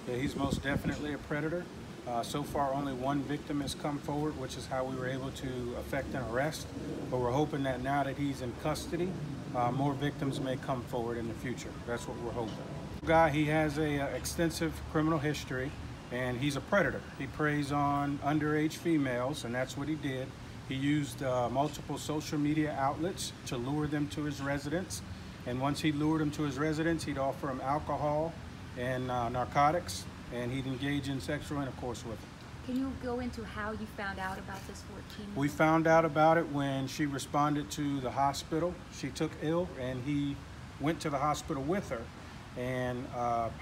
Yeah, he's most definitely a predator. So far, only one victim has come forward, which is how we were able to effect an arrest. But we're hoping that now that he's in custody, more victims may come forward in the future. That's what we're hoping. He has a extensive criminal history, and he's a predator. He preys on underage females, and that's what he did. He used multiple social media outlets to lure them to his residence. And once he lured them to his residence, he'd offer them alcohol and narcotics, and he'd engage in sexual intercourse with them. Can you go into how you found out about this 14-year-old? We found out about it when she responded to the hospital. She took ill, and he went to the hospital with her. And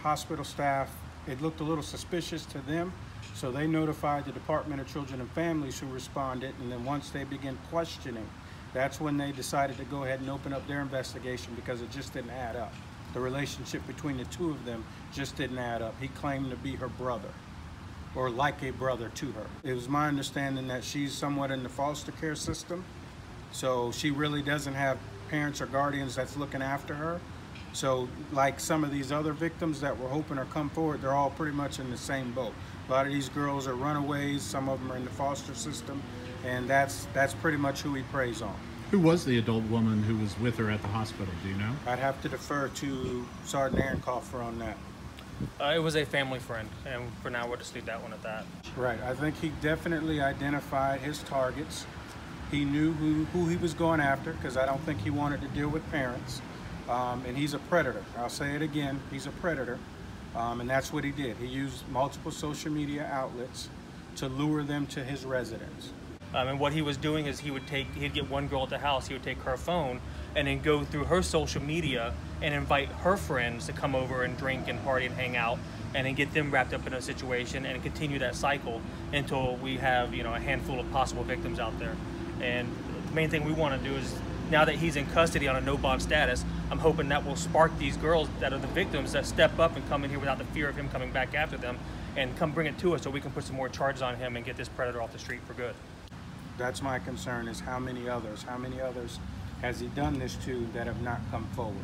hospital staff, it looked a little suspicious to them, so they notified the Department of Children and Families, who responded. And then once they began questioning, that's when they decided to go ahead and open up their investigation, because it just didn't add up. The relationship between the two of them just didn't add up. He claimed to be her brother, or like a brother to her. It was my understanding that she's somewhat in the foster care system, so she really doesn't have parents or guardians that's looking after her. So like some of these other victims that we're hoping are come forward, they're all pretty much in the same boat. A lot of these girls are runaways, some of them are in the foster system, and that's pretty much who he preys on. Who was the adult woman who was with her at the hospital, do you know? I'd have to defer to Sergeant Ehrenkoffer on that. It was a family friend, and for now we'll just leave that one at that. Right, I think he definitely identified his targets. He knew who he was going after, because I don't think he wanted to deal with parents. And he's a predator. I'll say it again, he's a predator. And that's what he did. He used multiple social media outlets to lure them to his residence. And what he was doing is he'd get one girl at the house, he would take her phone and then go through her social media and invite her friends to come over and drink and party and hang out, and then get them wrapped up in a situation and continue that cycle until we have, a handful of possible victims out there. And the main thing we want to do is, now that he's in custody on a no bond status, I'm hoping that will spark these girls that are the victims that step up and come in here without the fear of him coming back after them, and come bring it to us so we can put some more charges on him and get this predator off the street for good. That's my concern, is how many others has he done this to that have not come forward?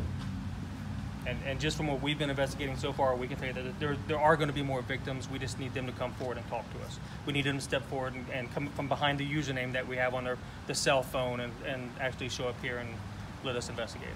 And just from what we've been investigating so far, we can tell you that there are going to be more victims. We just need them to come forward and talk to us. We need them to step forward and come from behind the username that we have on the cell phone and actually show up here and let us investigate.